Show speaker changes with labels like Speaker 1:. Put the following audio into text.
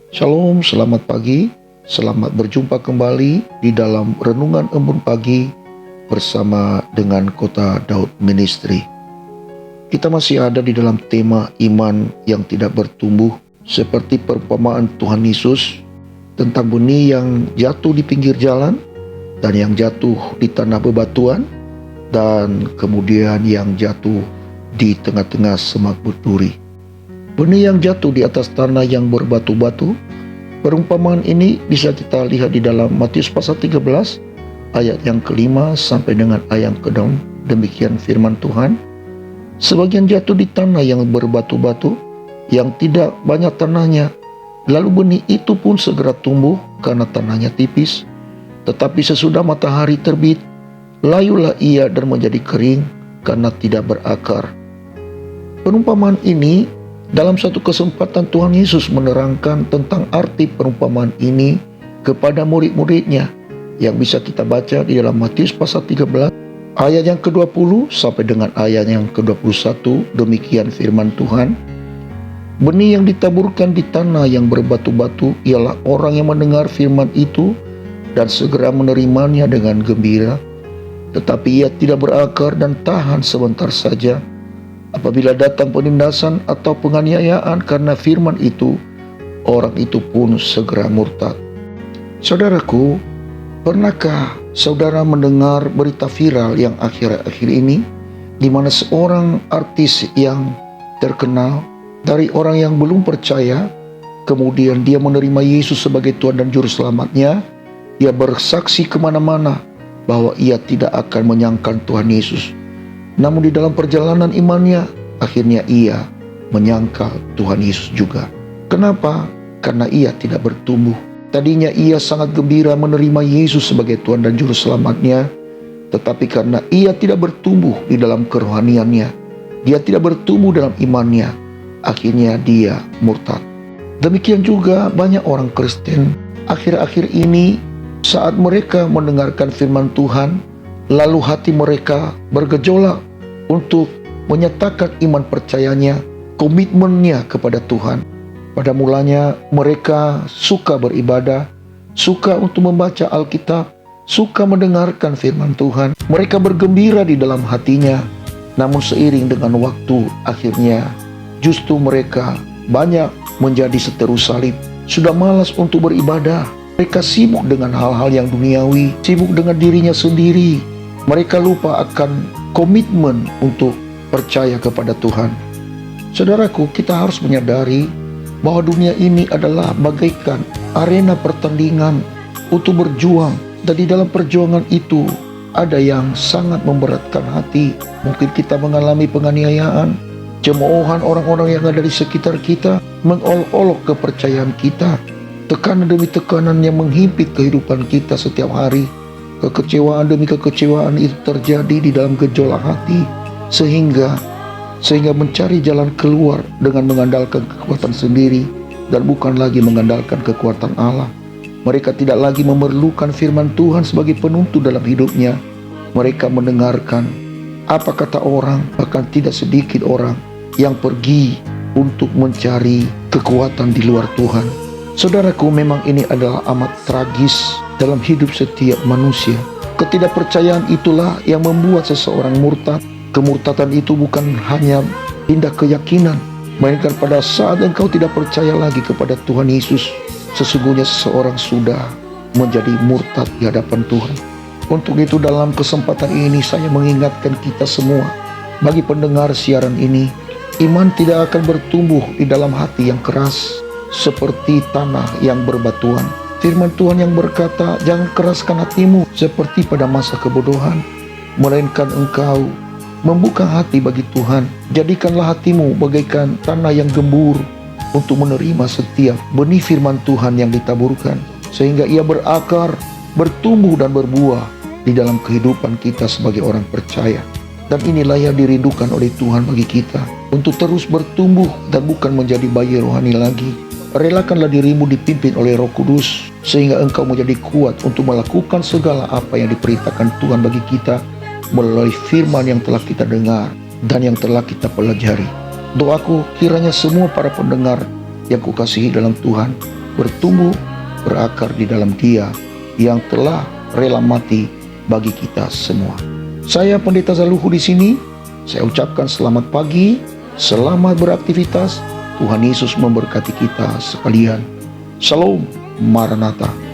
Speaker 1: Shalom, selamat pagi. Selamat berjumpa kembali di dalam Renungan Embun Pagi bersama dengan Kota Daud Ministry. Kita masih ada di dalam tema iman yang tidak bertumbuh, seperti perumpamaan Tuhan Yesus tentang benih yang jatuh di pinggir jalan dan yang jatuh di tanah bebatuan dan kemudian yang jatuh di tengah-tengah semak berduri. Benih yang jatuh di atas tanah yang berbatu-batu. Perumpamaan ini bisa kita lihat di dalam Matius pasal 13 ayat yang kelima sampai dengan ayat yang ke-6. Demikian firman Tuhan. Sebagian jatuh di tanah yang berbatu-batu, yang tidak banyak tanahnya. Lalu benih itu pun segera tumbuh karena tanahnya tipis. Tetapi sesudah matahari terbit, layulah ia dan menjadi kering karena tidak berakar. Perumpamaan ini dalam satu kesempatan Tuhan Yesus menerangkan tentang arti perumpamaan ini kepada murid-muridnya yang bisa kita baca di dalam Matius pasal 13 ayat yang ke-20 sampai dengan ayat yang ke-21. Demikian firman Tuhan. Benih yang ditaburkan di tanah yang berbatu-batu ialah orang yang mendengar firman itu dan segera menerimanya dengan gembira, tetapi ia tidak berakar dan tahan sebentar saja. Apabila datang penindasan atau penganiayaan karena firman itu, orang itu pun segera murtad. Saudaraku, pernahkah saudara mendengar berita viral yang akhir-akhir ini, di mana seorang artis yang terkenal dari orang yang belum percaya, kemudian dia menerima Yesus sebagai Tuhan dan Juru Selamatnya. Dia bersaksi kemana-mana bahwa ia tidak akan menyangkal Tuhan Yesus. Namun di dalam perjalanan imannya, akhirnya ia menyangkal Tuhan Yesus juga. Kenapa? Karena ia tidak bertumbuh. Tadinya ia sangat gembira menerima Yesus sebagai Tuhan dan Juru Selamatnya, tetapi karena ia tidak bertumbuh di dalam kerohaniannya, dia tidak bertumbuh dalam imannya, akhirnya dia murtad. Demikian juga banyak orang Kristen akhir-akhir ini, saat mereka mendengarkan firman Tuhan, lalu hati mereka bergejolak untuk menyatakan iman percayanya, komitmennya kepada Tuhan. Pada mulanya mereka suka beribadah, suka untuk membaca Alkitab, suka mendengarkan firman Tuhan. Mereka bergembira di dalam hatinya. Namun seiring dengan waktu, akhirnya justru mereka banyak menjadi seteru salib. Sudah malas untuk beribadah. Mereka sibuk dengan hal-hal yang duniawi, sibuk dengan dirinya sendiri. Mereka lupa akan komitmen untuk percaya kepada Tuhan. Saudaraku, kita harus menyadari bahwa dunia ini adalah bagaikan arena pertandingan untuk berjuang. Dan di dalam perjuangan itu ada yang sangat memberatkan hati. Mungkin kita mengalami penganiayaan, cemoohan orang-orang yang ada di sekitar kita, mengolok-olok kepercayaan kita, tekanan demi tekanan yang menghimpit kehidupan kita setiap hari. Kekecewaan demi kekecewaan itu terjadi di dalam gejolak hati, sehingga mencari jalan keluar dengan mengandalkan kekuatan sendiri dan bukan lagi mengandalkan kekuatan Allah. Mereka tidak lagi memerlukan firman Tuhan sebagai penuntun dalam hidupnya. Mereka mendengarkan apa kata orang, bahkan tidak sedikit orang yang pergi untuk mencari kekuatan di luar Tuhan. Saudaraku, memang ini adalah amat tragis dalam hidup setiap manusia. Ketidakpercayaan itulah yang membuat seseorang murtad. Kemurtadan itu bukan hanya pindah keyakinan, melainkan pada saat engkau tidak percaya lagi kepada Tuhan Yesus, sesungguhnya seseorang sudah menjadi murtad di hadapan Tuhan. Untuk itu dalam kesempatan ini saya mengingatkan kita semua, bagi pendengar siaran ini, iman tidak akan bertumbuh di dalam hati yang keras seperti tanah yang berbatuan. Firman Tuhan yang berkata, jangan keraskan hatimu seperti pada masa kebodohan, melainkan engkau membuka hati bagi Tuhan. Jadikanlah hatimu bagaikan tanah yang gembur untuk menerima setiap benih firman Tuhan yang ditaburkan, sehingga ia berakar, bertumbuh dan berbuah di dalam kehidupan kita sebagai orang percaya. Dan inilah yang dirindukan oleh Tuhan bagi kita, untuk terus bertumbuh dan bukan menjadi bayi rohani lagi. Relakanlah dirimu dipimpin oleh Roh Kudus, sehingga engkau menjadi kuat untuk melakukan segala apa yang diperintahkan Tuhan bagi kita melalui firman yang telah kita dengar dan yang telah kita pelajari. Doaku kiranya semua para pendengar yang kukasihi dalam Tuhan, bertumbuh, berakar di dalam Dia yang telah rela mati bagi kita semua. Saya Pendeta Zaluhu di sini. Saya ucapkan selamat pagi, selamat beraktivitas. Tuhan Yesus memberkati kita sekalian. Shalom, Maranatha.